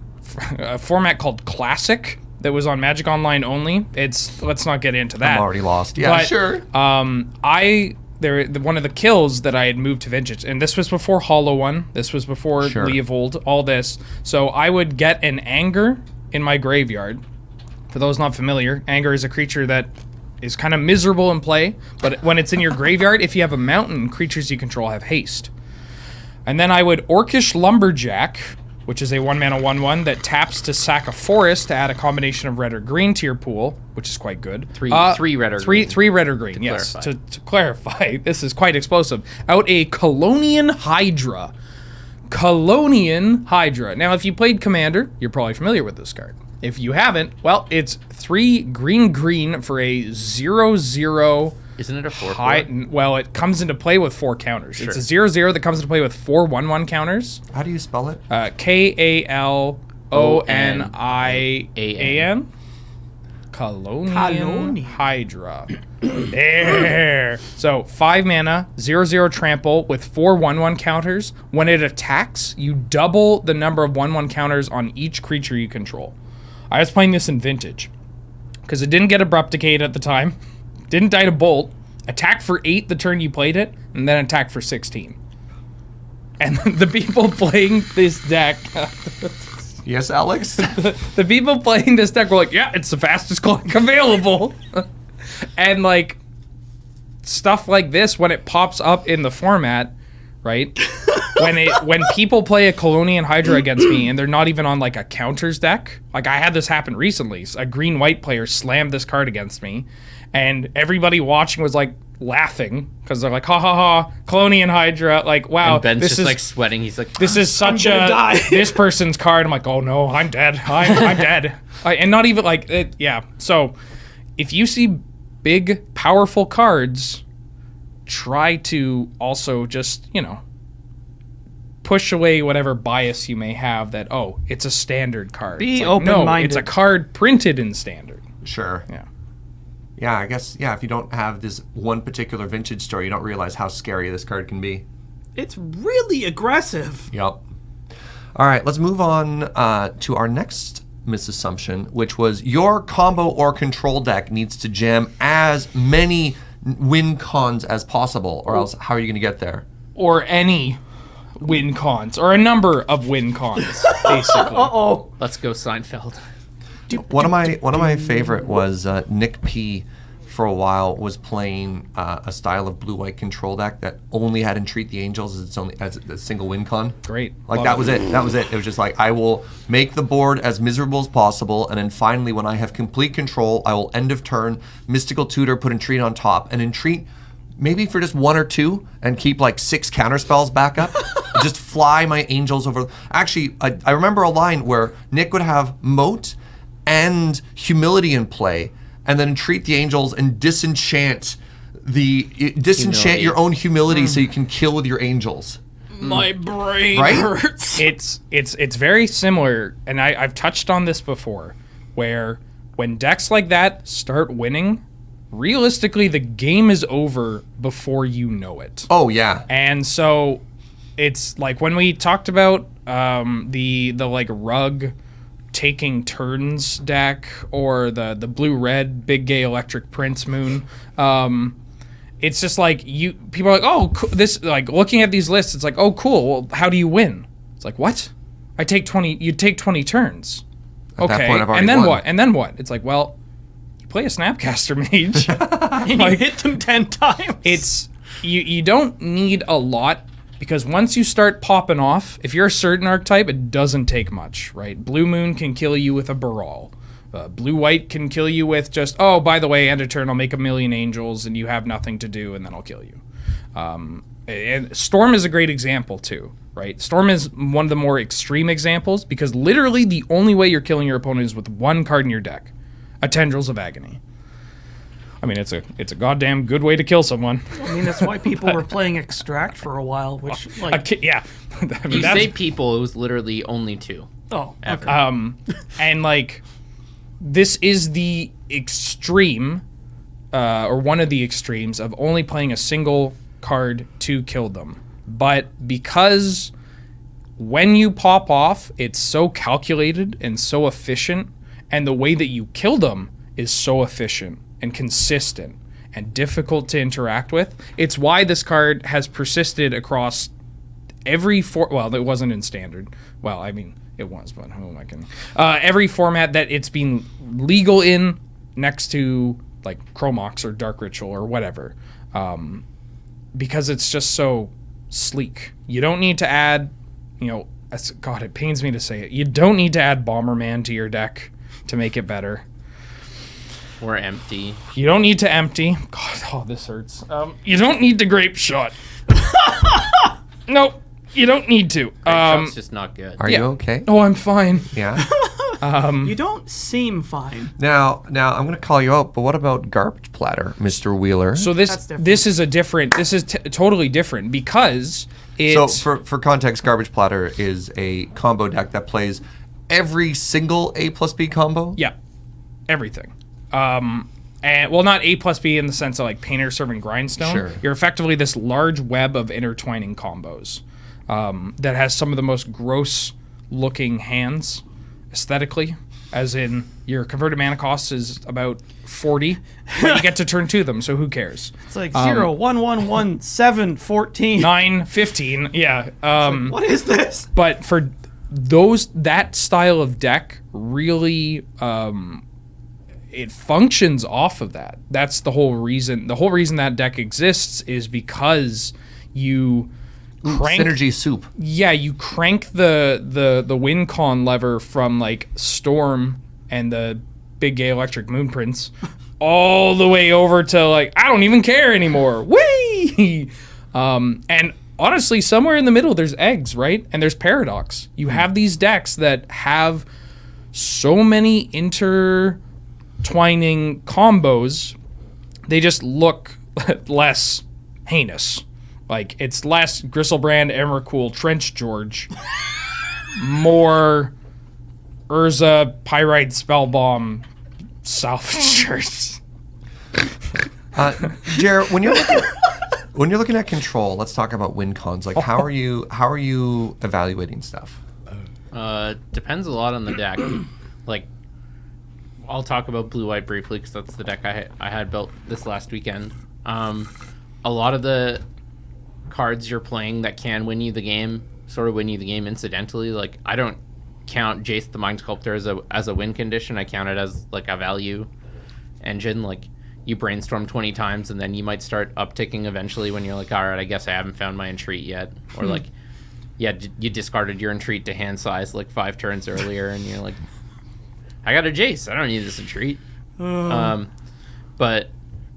format called Classic that was on Magic Online only. Let's not get into that. I'm already lost. Yeah, But, sure. One of the kills that I had moved to Vintage, and this was before Hollow One. This was before Leovold. All this. So I would get an Anger in my graveyard. For those not familiar, Anger is a creature that is kind of miserable in play, but when it's in your graveyard, if you have a mountain, creatures you control have haste. And then I would Orcish Lumberjack, which is a 1-mana 1/1 that taps to sack a forest to add a combination of red or green to your pool, which is quite good. Three red or green. Three red or green, yes. To clarify, this is quite explosive. Out a Colonian Hydra. Colonian Hydra. Now, if you played Commander, you're probably familiar with this card. If you haven't, well, it's 3 green for a 0/0. Isn't it a 4/4? Well, it comes into play with 4 counters. It's a 0/0 that comes into play with 4 1/1 counters. How do you spell it? KALONIAN. Colonian Hydra. There. So 5 mana, 0/0 trample with 4 1/1 counters. When it attacks, you double the number of 1/1 counters on each creature you control. I was playing this in Vintage because it didn't get Abrupt Decayed at the time. Didn't die to Bolt, attack for 8 the turn you played it, and then attack for 16. And the people playing this deck, Yes, Alex? the people playing this deck were like, yeah, it's the fastest clock available. And like, stuff like this, when it pops up in the format, right? When people play a Colonian Hydra against me and they're not even on like a counters deck, like I had this happen recently. A green-white player slammed this card against me, and everybody watching was like laughing because they're like, ha ha ha, Colonian Hydra, like wow. And Ben's this just is like sweating. He's like, this is such this person's card. I'm like, oh no, I'm dead. I'm dead. And not even like it, yeah. So if you see big, powerful cards, try to also just, push away whatever bias you may have that, oh, it's a standard card. Be It's open-minded. No, it's a card printed in standard. Sure. Yeah. Yeah, I guess, if you don't have this one particular Vintage store, you don't realize how scary this card can be. It's really aggressive. Yep. All right, let's move on to our next misassumption, which was your combo or control deck needs to jam as many win cons as possible, or else how are you going to get there? Or any win cons, or a number of win cons, basically. Uh-oh. let's go Seinfeld. One of my favorite was Nick P. For a while was playing a style of blue-white control deck that only had Entreat the Angels as a single win con. Great. Like Love that was it. That was it. It was just like, I will make the board as miserable as possible, and then finally, when I have complete control, I will end of turn Mystical Tutor, put Entreat on top, and Entreat maybe for just 1 or 2, and keep like 6 counter spells back up. Just fly my Angels over. Actually, I remember a line where Nick would have Moat and Humility in play, and then Entreat the Angels and disenchant Humility. your own Humility so you can kill with your Angels. My brain Right? hurts. It's very similar, and I've touched on this before, where when decks like that start winning, realistically the game is over before you know it. Oh yeah. And so it's like when we talked about the like rug taking turns deck, or the blue-red big gay electric Prince Moon, it's just like people are like, oh, this, like looking at these lists, it's like, oh cool, well how do you win? It's like, what? You take 20 turns. At that point, I've already and then won. what? And then what? It's like, well, you play a Snapcaster Mage. And you hit them 10 times. It's you don't need a lot, because once you start popping off, if you're a certain archetype, it doesn't take much, right? Blue Moon can kill you with a Baral. Blue-White can kill you with just, oh, by the way, end of turn, I'll make 1,000,000 Angels, and you have nothing to do, and then I'll kill you. And Storm is a great example, too, right? Storm is one of the more extreme examples, because literally the only way you're killing your opponent is with one card in your deck, a Tendrils of Agony. I mean, it's a goddamn good way to kill someone. I mean, that's why people were playing Extract for a while, which, Yeah. I mean, You that's- say people, it was literally only 2. oh, Ever. and like, this is the extreme, or one of the extremes of only playing a single card to kill them. But because when you pop off, it's so calculated and so efficient, and the way that you kill them is so efficient and consistent and difficult to interact with. It's why this card has persisted across every well, it wasn't in standard. Well, I mean, it was, but who am I kidding? Every format that it's been legal in, next to like Chromox or Dark Ritual or whatever, because it's just so sleek. You don't need to add, God, it pains me to say it. You don't need to add Bomberman to your deck to make it better. Or empty. You don't need to empty. God, oh, this hurts. You don't need to Grape Shot. Nope, you don't need to. Shot's just not good. Are you okay? Oh, I'm fine. Yeah. you don't seem fine. Now I'm going to call you out, but what about Garbage Platter, Mr. Wheeler? So That's different. this is totally different because it's So for context, Garbage Platter is a combo deck that plays every single A plus B combo. yeah, everything. And well, not A plus B in the sense of like Painter Servant Grindstone. Sure. You're effectively this large web of intertwining combos that has some of the most gross looking hands aesthetically. As in, your converted mana cost is about 40, but you get to turn 2 of them, so who cares? It's like 0, 1, 1, 1, 7, 14. 9, 15, yeah. What is this? But for that style of deck really it functions off of that. That's the whole reason. The whole reason that deck exists is because you crank Synergy soup. Yeah, you crank the win con lever from like Storm and the big gay electric moon prince all the way over to like I don't even care anymore. Whee! And honestly, somewhere in the middle there's eggs, right? And there's Paradox. You have these decks that have so many intertwining combos, they just look less heinous. Like, it's less Gristlebrand, Emrakul, Trench George, more Urza, Pyrite, Spellbomb, Salvagers. Jared, when you're looking at control, let's talk about win cons. Like, how are you evaluating stuff? Depends a lot on the deck. Like, I'll talk about blue-white briefly because that's the deck I had built this last weekend. A lot of the cards you're playing that can win you the game sort of win you the game incidentally. Like, I don't count Jace the Mind Sculptor as a win condition. I count it as like a value engine. Like, you brainstorm 20 times and then you might start upticking eventually when you're like, all right, I guess I haven't found my entreat yet. Or like, yeah, you discarded your entreat to hand size like 5 turns earlier and you're like, I got a Jace, I don't need this entreat. But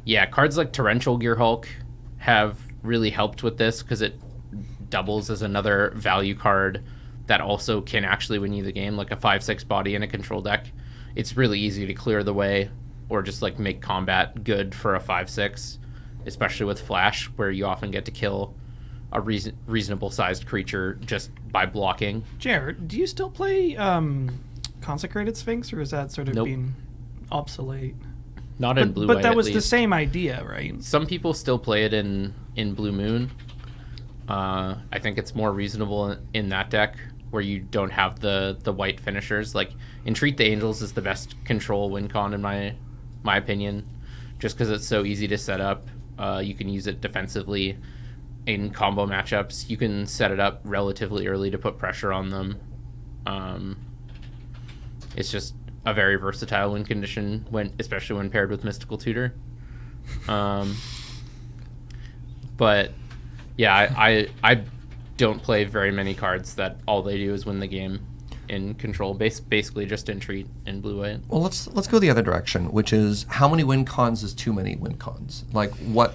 yeah, cards like Torrential Gear Hulk have really helped with this because it doubles as another value card that also can actually win you the game, like a 5/6 body in a control deck. It's really easy to clear the way or just like make combat good for a 5/6, especially with Flash, where you often get to kill a reasonable sized creature just by blocking. Jared, do you still play Consecrated Sphinx, or is that sort of Nope. being obsolete? Not in blue. But that was the same idea, right? Some people still play it in Blue Moon. I think it's more reasonable in that deck where you don't have the white finishers. Like, Entreat the Angels is the best control win con in my opinion, just because it's so easy to set up. You can use it defensively in combo matchups. You can set it up relatively early to put pressure on them. It's just a very versatile win condition, especially when paired with Mystical Tutor. But yeah, I don't play very many cards that all they do is win the game in control. Basically just Entreat in blue-white. Well, let's go the other direction, which is how many win cons is too many win cons? Like, what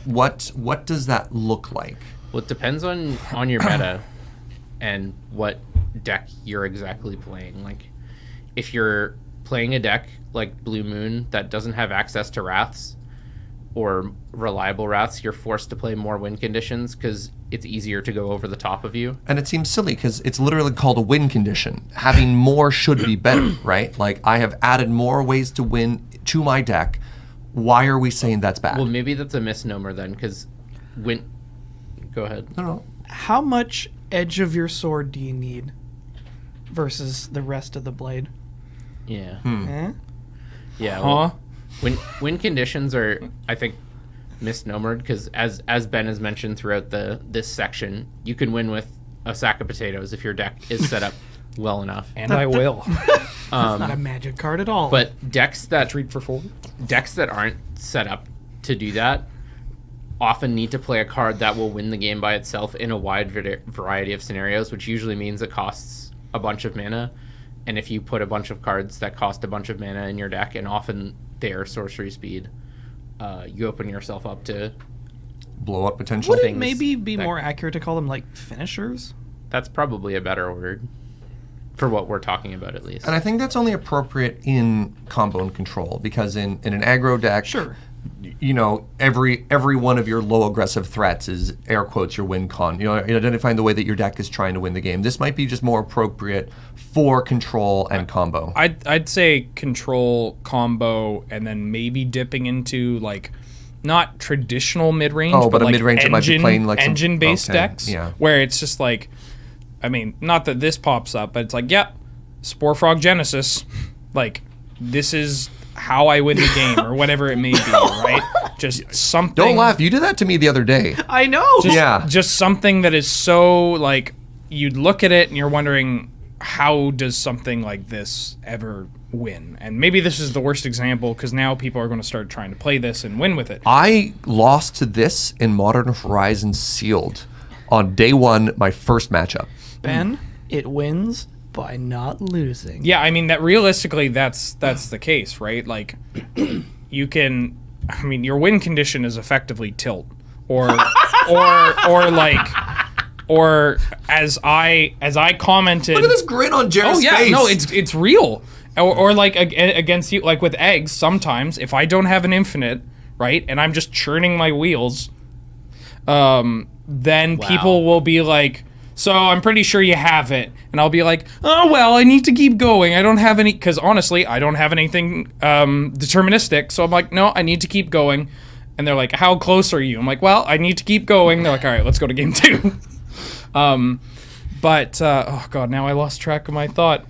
does that look like? Well, it depends on your meta and what deck you're exactly playing. Like, if you're playing a deck like Blue Moon that doesn't have access to Wraths, or reliable routes, you're forced to play more win conditions because it's easier to go over the top of you. And it seems silly because it's literally called a win condition. Having more should be better, right? Like, I have added more ways to win to my deck. Why are we saying that's bad? Well, maybe that's a misnomer then, because win... Go ahead. No. How much edge of your sword do you need versus the rest of the blade? Yeah. Eh? Yeah. Huh? Well, win conditions are, I think, misnomered because as Ben has mentioned throughout this section, you can win with a sack of potatoes if your deck is set up well enough. And I will. It's not a magic card at all. But decks that Treat for 4. aren't set up to do that often need to play a card that will win the game by itself in a wide variety of scenarios, which usually means it costs a bunch of mana. And if you put a bunch of cards that cost a bunch of mana in your deck, and often they are sorcery speed, you open yourself up to... Blow up potential. would it things maybe be that- more accurate to call them like finishers? That's probably a better word for what we're talking about, at least. And I think that's only appropriate in combo and control, because in an aggro deck, Sure. you know, every one of your low aggressive threats is air quotes your win con. You know, you're identifying the way that your deck is trying to win the game. This might be just more appropriate for control and combo. I'd say control, combo, and then maybe dipping into like not traditional mid range, Oh, but a like mid-range that might be playing, like, some- engine based okay, decks, yeah. where it's just like, I mean, not that this pops up, but it's like, yep, Spore Frog Genesis, like this is how I win the game or whatever it may be, right? Just something. Don't laugh. You did that to me the other day. I know. Yeah. Just something that is so like you'd look at it and you're wondering how does something like this ever win? And maybe this is the worst example because now people are going to start trying to play this and win with it. I lost to this in Modern Horizons Sealed on day one, my first matchup. Ben, it wins by not losing. Yeah, I mean that realistically that's the case, right? Like you can I mean your win condition is effectively tilt or like or as I commented. Look at this grin on Jared's Oh yeah, face. no, it's real. Or like against you, like with eggs. Sometimes if I don't have an infinite, right, and I'm just churning my wheels, then people will be like, "So I'm pretty sure you have it," and I'll be like, "Oh well, I need to keep going. I don't have any," because honestly, I don't have anything deterministic. So I'm like, "No, I need to keep going," and they're like, "How close are you?" I'm like, "Well, I need to keep going." They're like, "All right, let's go to game 2." But oh god, now I lost track of my thought.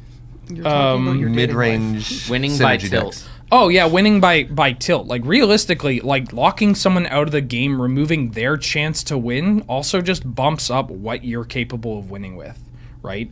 You're talking about your dating life. Mid-range Winning by synergy tilt. decks. Oh yeah, winning by tilt. Like realistically, like locking someone out of the game, removing their chance to win, also just bumps up what you're capable of winning with, right?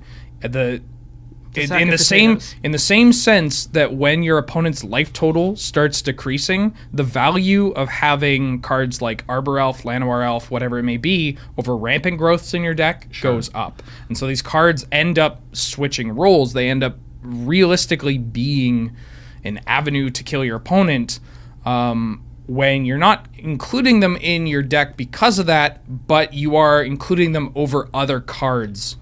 sack In of the same potatoes. sense that when your opponent's life total starts decreasing, the value of having cards like Arbor Elf, Llanowar Elf, whatever it may be, over rampant growths in your deck goes up. And so these cards end up switching roles. They end up realistically being an avenue to kill your opponent when you're not including them in your deck because of that, but you are including them over other cards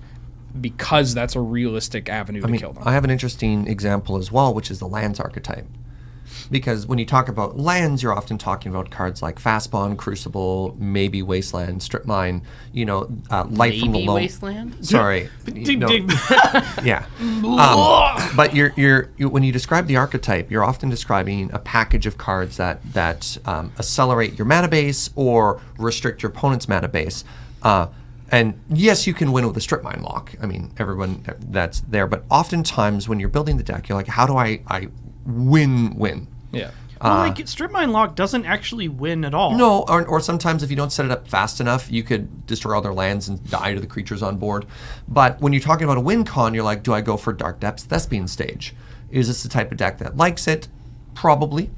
because that's a realistic avenue to kill them. I have an interesting example as well, which is the lands archetype. Because when you talk about lands, you're often talking about cards like Fastbond, Crucible, maybe Wasteland, Strip Mine, you know, Light from the Maybe Loam. Wasteland? Sorry. Dig, No. dig. Yeah. But when you describe the archetype, you're often describing a package of cards that accelerate your mana base or restrict your opponent's mana base. And yes, you can win with a strip mine lock. I mean, everyone that's there. But oftentimes when you're building the deck, you're like, how do I win? Yeah. Well, like Strip Mine Lock doesn't actually win at all. No, or sometimes if you don't set it up fast enough, you could destroy all their lands and die to the creatures on board. But when you're talking about a win con, you're like, do I go for Dark Depths Thespian Stage? Is this the type of deck that likes it? Probably.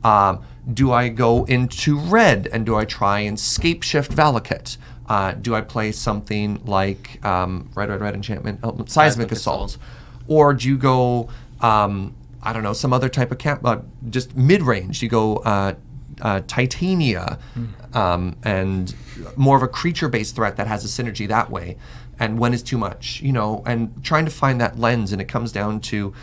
Do I go into red and do I try and Scape Shift Valakut? Do I play something like red enchantment, Seismic Assault? Or do you go, I don't know, some other type of just mid-range? You go Titania and more of a creature-based threat that has a synergy that way. And when is too much, you know, and trying to find that lens. And it comes down to,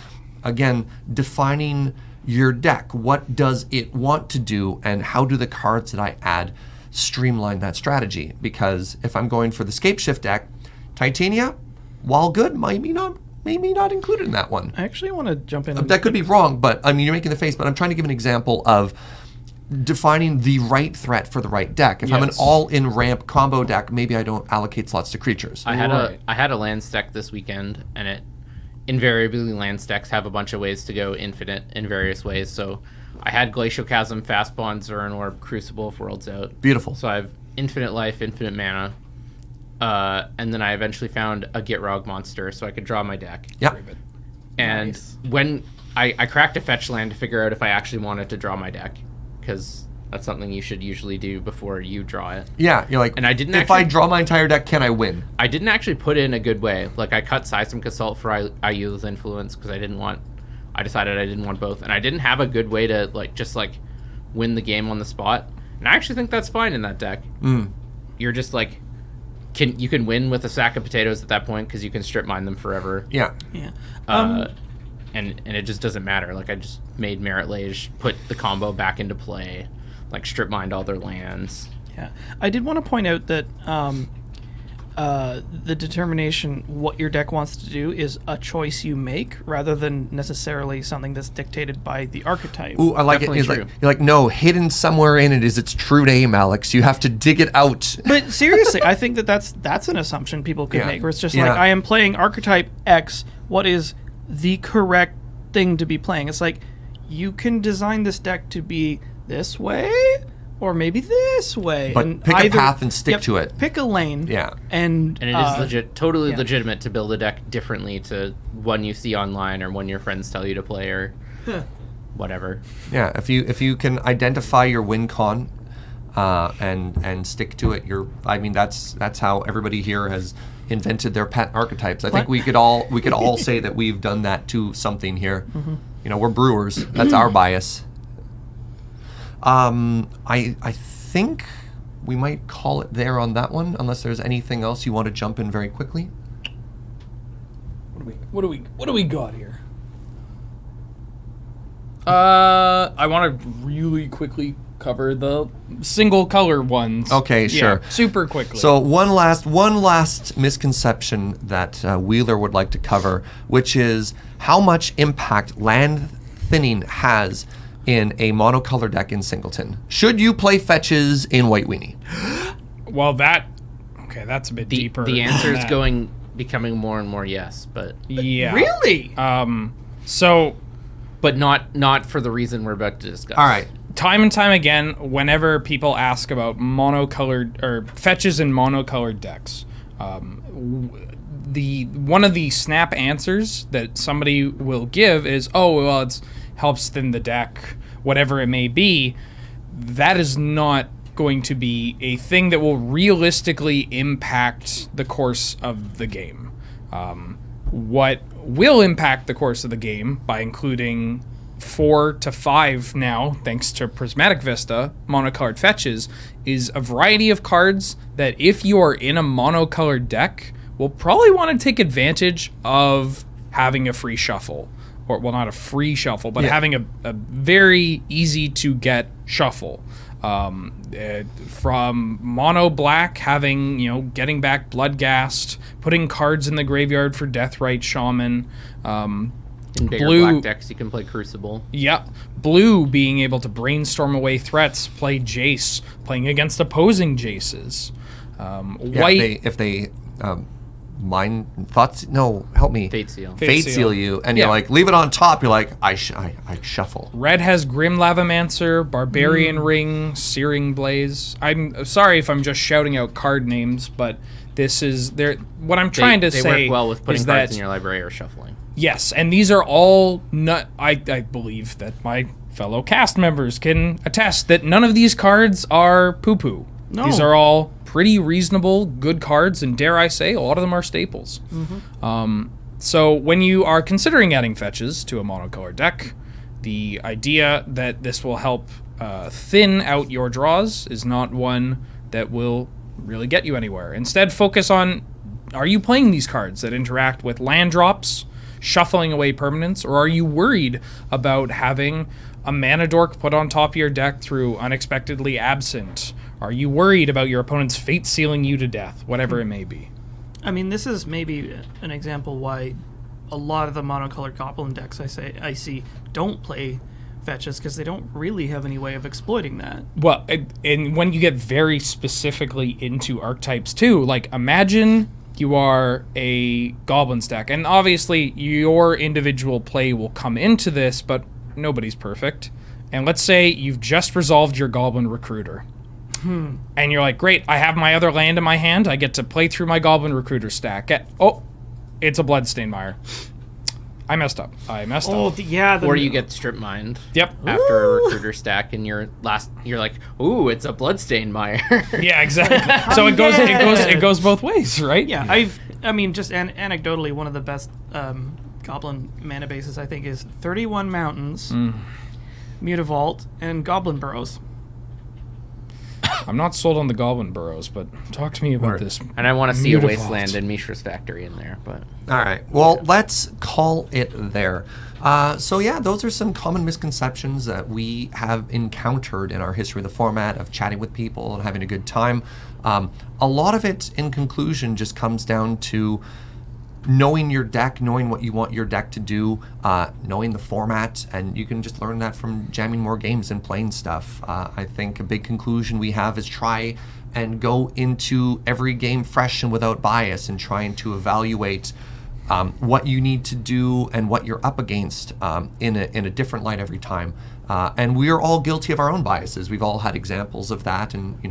again, defining your deck. What does it want to do, and how do the cards that I add streamline that strategy? Because if I'm going for the Scape Shift deck, Titania, while good, maybe not included in that one. I actually want to jump in. That could be wrong, but I mean, you're making the face, but I'm trying to give an example of defining the right threat for the right deck. If I'm an Yes. all-in ramp combo deck, maybe I don't allocate slots to creatures. I had a land stack this weekend, and it invariably land stacks have a bunch of ways to go infinite in various ways. So I had Glacial Chasm, Fastbond, Zuran Orb, Crucible if World's Out. Beautiful. So I have infinite life, infinite mana. And then I eventually found a Gitrog monster so I could draw my deck. Yeah. And Nice. when I cracked a fetch land to figure out if I actually wanted to draw my deck, because that's something you should usually do before you draw it. Yeah, you're like, And I didn't if I actually- draw my entire deck, can I win? I didn't actually put in a good way. Like, I cut Seismic Assault for Ayula's Influence because I decided I didn't want both. And I didn't have a good way to, just win the game on the spot. And I actually think that's fine in that deck. You're just, you can win with a sack of potatoes at that point because you can strip mine them forever. Yeah. Yeah. And it just doesn't matter. I just made Merit Lage, put the combo back into play, strip mined all their lands. Yeah, I did want to point out that the determination what your deck wants to do is a choice you make rather than necessarily something that's dictated by the archetype. Ooh, I like Definitely it. It's true. you're like, no, hidden somewhere in it is its true name, Alex. You have to dig it out. But seriously, I think that's an assumption people could Yeah. make, where it's just Yeah. I am playing archetype X. What is the correct thing to be playing? It's like, you can design this deck to be this way or maybe this way. But and pick a path and stick to it. Pick a lane. Yeah. And And it is totally yeah. legitimate to build a deck differently to one you see online or one your friends tell you to play or whatever. Yeah, if you can identify your win con and stick to it, that's how everybody here has invented their pet archetypes. I think we could all say that we've done that to something here. We're brewers. That's our bias. I think we might call it there on that one, unless there's anything else you want to jump in very quickly. What do we got here? I want to really quickly cover the single color ones. Okay, Yeah, sure. super quickly. So one last misconception that Wheeler would like to cover, which is how much impact land thinning has in a monocolor deck in Singleton. Should you play fetches in White Weenie? well, that's a bit deeper. The answer is than becoming more and more yes, but that. Yeah. Really? So not for the reason we're about to discuss. All right. time and time again, whenever people ask about monocolored or fetches in monocolored decks, one of the snap answers that somebody will give is, "Oh, well, it helps thin the deck, whatever it may be." That is not going to be a thing that will realistically impact the course of the game. What will impact the course of the game, by including 4 to 5 now, thanks to Prismatic Vista, monocolored fetches, is a variety of cards that if you are in a monocolored deck, will probably want to take advantage of having a free shuffle. Or, well, not a free shuffle, but having a very easy to get shuffle. From mono black, having, getting back Bloodghast, putting cards in the graveyard for Deathrite Shaman. In bigger Blue- black decks, you can play Crucible. Yep. Blue being able to brainstorm away threats, play Jace, playing against opposing Jaces. White. If they mind thoughts. No, help me. Fate Seal. Fate seal you, and you're like, leave it on top. You're like, I shuffle. Red has Grim Lavamancer, Barbarian Ring, Searing Blaze. I'm sorry if I'm just shouting out card names, but this is what I'm trying to They say work well with putting is cards that in your library or shuffling. yes, and these are all I believe that my fellow cast members can attest that none of these cards are poo-poo. No. These are all pretty reasonable, good cards, and dare I say, a lot of them are staples. So when you are considering adding fetches to a monocolored deck, the idea that this will help thin out your draws is not one that will really get you anywhere. Instead, focus on, are you playing these cards that interact with land drops, shuffling away permanents, or are you worried about having a mana dork put on top of your deck through unexpectedly absent? Are you worried about your opponent's fate sealing you to death? Whatever it may be. I mean, this is maybe an example why a lot of the monocolored goblin decks I see don't play fetches, because they don't really have any way of exploiting that. Well, and when you get very specifically into archetypes too, like imagine you are a goblin stack, and obviously your individual play will come into this, but nobody's perfect. And let's say you've just resolved your goblin recruiter. And you're like, great, I have my other land in my hand. I get to play through my goblin recruiter stack. It's a Bloodstained Mire. I messed up. Yeah. Or you get strip mined. Yep. After a recruiter stack, and you're like, ooh, it's a Bloodstained Mire. Yeah, exactly. So it goes both ways, right? Yeah, just anecdotally, one of the best goblin mana bases I think is 31 Mountains, Mutavault, and Goblin Burrows. I'm not sold on the Goblin Burrows, but talk to me about this. And I want to see a Mutavault. Wasteland and Mishra's Factory in there, but... All right. Well, let's call it there. So yeah, those are some common misconceptions that we have encountered in our history of the format of chatting with people and having a good time. A lot of it, in conclusion, just comes down to knowing your deck, knowing what you want your deck to do, knowing the format, and you can just learn that from jamming more games and playing stuff. I think a big conclusion we have is try and go into every game fresh and without bias, and trying to evaluate what you need to do and what you're up against in a different light every time. And we are all guilty of our own biases. We've all had examples of that, and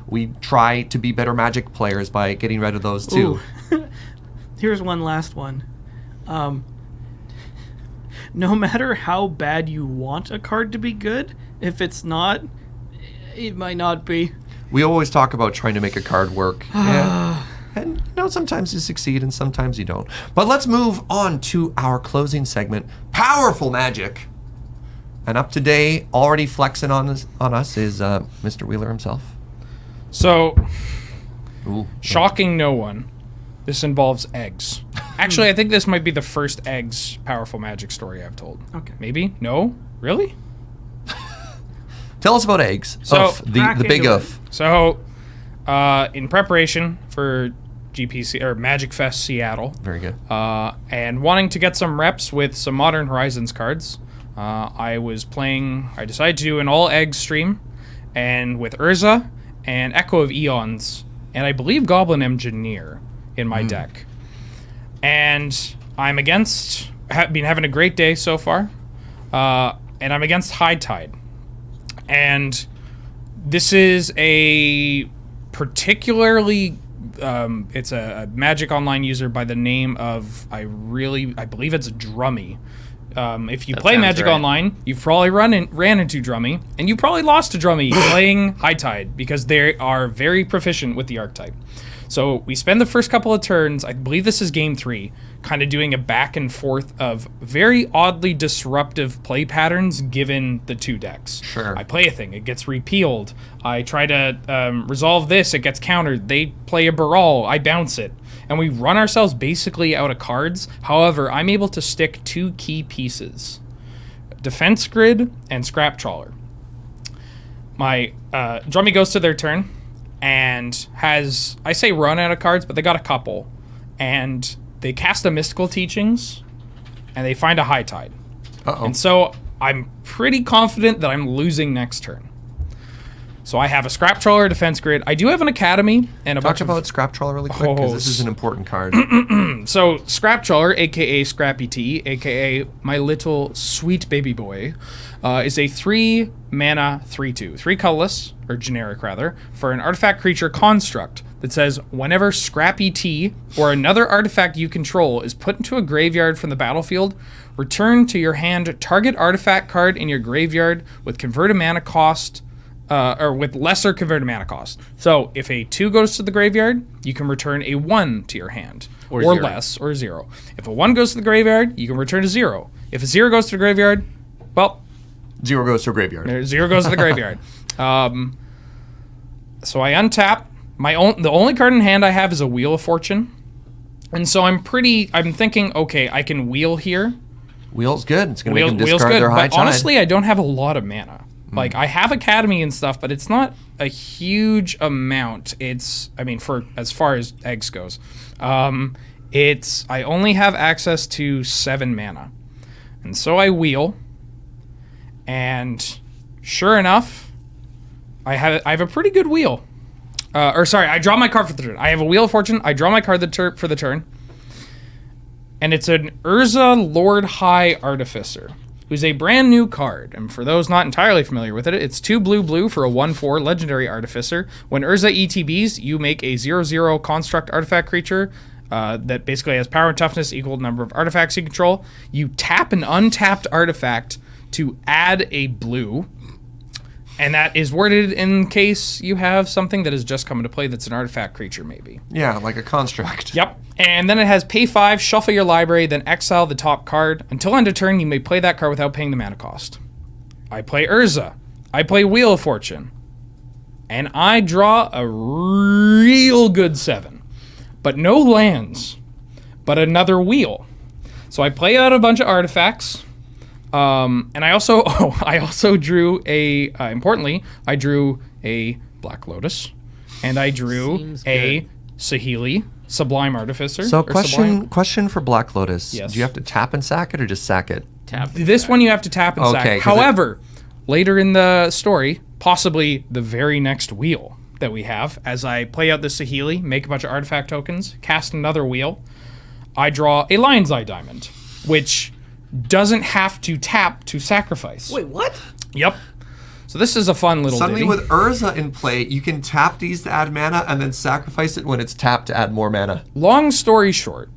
we try to be better Magic players by getting rid of those too. Here's one last one. No matter how bad you want a card to be good, if it's not, it might not be. We always talk about trying to make a card work. And sometimes you succeed and sometimes you don't. But let's move on to our closing segment, Powerful Magic. And up today, already flexing on us is Mr. Wheeler himself. So, Ooh. shocking no one, this involves eggs. Actually, I think this might be the first eggs Powerful Magic story I've told. Okay. Maybe? No? Really? Tell us about eggs. So, The big oof. So, in preparation for GPC or Magic Fest Seattle, Very good. and wanting to get some reps with some Modern Horizons cards, I decided to do an all eggs stream, and with Urza and Echo of Eons, and I believe Goblin Engineer in my deck. And I'm been having a great day so far, and I'm against High Tide. And this is a particularly, it's a Magic Online user by the name of, I believe it's Drummy. If you play Magic Online, you've probably ran into Drummy, and you probably lost to Drummy playing High Tide, because they are very proficient with the archetype. So we spend the first couple of turns, I believe this is game 3, kind of doing a back and forth of very oddly disruptive play patterns given the two decks. Sure. I play a thing, it gets repealed. I try to resolve this, it gets countered. They play a Baral, I bounce it. And we run ourselves basically out of cards. However, I'm able to stick 2 key pieces. Defense Grid and Scrap Trawler. My Drummy goes to their turn and has, I say run out of cards, but they got a couple. And they cast a Mystical Teachings, and they find a High Tide. Uh-oh. And so I'm pretty confident that I'm losing next turn. So I have a Scrap Trawler, Defense Grid. I do have an Academy and a bunch Talk about Scrap Trawler really quick, because this is an important card. So Scrap Trawler, a.k.a. Scrappy T, a.k.a. my little sweet baby boy, is a 3 mana 3/2, 3 colorless, or generic rather, for an artifact creature construct that says whenever Scrappy T or another artifact you control is put into a graveyard from the battlefield, return to your hand target artifact card in your graveyard with converted mana cost, or with lesser converted mana cost. So if a 2 goes to the graveyard, you can return a 1 to your hand, or zero. less, or 0. If a 1 goes to the graveyard, you can return a 0. If a 0 goes to the graveyard, well, 0 goes to a graveyard. 0 goes to the graveyard. So I untap. The only card in hand I have is a Wheel of Fortune, And so I'm thinking, okay, I can wheel here. Wheel's good. It's going to make them Wheel's discard good, their high but tide. honestly, I don't have a lot of mana. Like, I have Academy and stuff, but it's not a huge amount. For as far as eggs goes, I only have access to 7 mana. And so I wheel, and sure enough, I have a pretty good wheel. I draw my card for the turn. I have a Wheel of Fortune. I draw my card for the turn. And it's an Urza Lord High Artificer, who's a brand new card. And for those not entirely familiar with it, it's 2 blue for a 1/4 Legendary Artificer. When Urza ETBs, you make a 0/0 construct artifact creature that basically has power and toughness equal to the number of artifacts you control. You tap an untapped artifact to add a blue. And that is worded in case you have something that has just come into play that's an artifact creature, maybe. Yeah, like a construct. Yep. And then it has pay 5, shuffle your library, then exile the top card. Until end of turn, you may play that card without paying the mana cost. I play Urza. I play Wheel of Fortune. And I draw a real good 7. But no lands. But another wheel. So I play out a bunch of artifacts. And I also drew importantly, I drew a Black Lotus, and I drew Seems a good. Sahili Sublime Artificer. So or Sublime. question for Black Lotus. Yes. Do you have to tap and sack it or just sack it? Tap. This one you have to tap and Okay, sack. 'cause However, later in the story, possibly the very next wheel that we have, as I play out the Sahili, make a bunch of artifact tokens, cast another wheel, I draw a Lion's Eye Diamond, which doesn't have to tap to sacrifice. Wait, what? Yep. So this is a fun little Suddenly ditty. with Urza in play, you can tap these to add mana and then sacrifice it when it's tapped to add more mana. Long story short,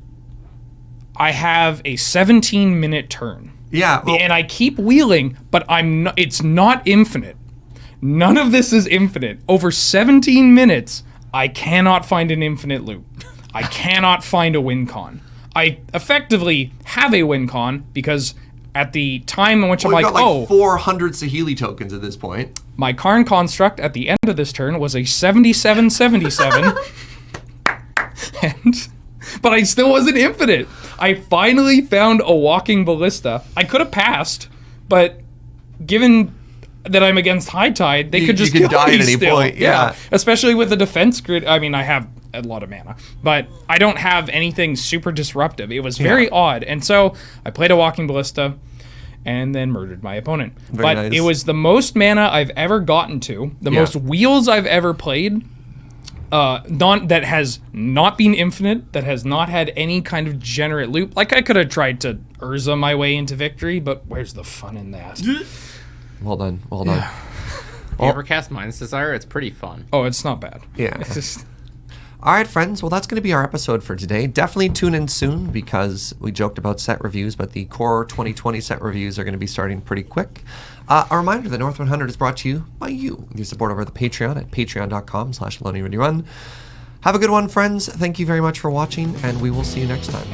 I have a 17-minute turn. Yeah. Well, And I keep wheeling, but it's not infinite. None of this is infinite. Over 17 minutes, I cannot find an infinite loop. I cannot find a win con. I effectively have a win con because at the time in which we've I'm got like, 400 Sahili tokens at this point. my Karn construct at the end of this turn was a 7777. But I still wasn't infinite. I finally found a Walking Ballista. I could have passed, but given that I'm against High Tide, they could just you could kill die me at any still. point, yeah. Especially with the defense grid. I mean, I have a lot of mana, but I don't have anything super disruptive. It was very odd. And so I played a Walking Ballista and then murdered my opponent. Very but nice. it was the most mana I've ever gotten to, the most wheels I've ever played. That has not been infinite, that has not had any kind of generate loop. Like, I could have tried to Urza my way into victory, but where's the fun in that? Well done. If you ever cast Mindless Desire, it's pretty fun. Oh, it's not bad. Yeah. It's just, All right, friends. Well, that's going to be our episode for today. Definitely tune in soon because we joked about set reviews, but the Core 2020 set reviews are going to be starting pretty quick. A reminder that North 100 is brought to you by you, your support over the Patreon at patreon.com/LoadingReadyRun. Have a good one, friends. Thank you very much for watching, and we will see you next time.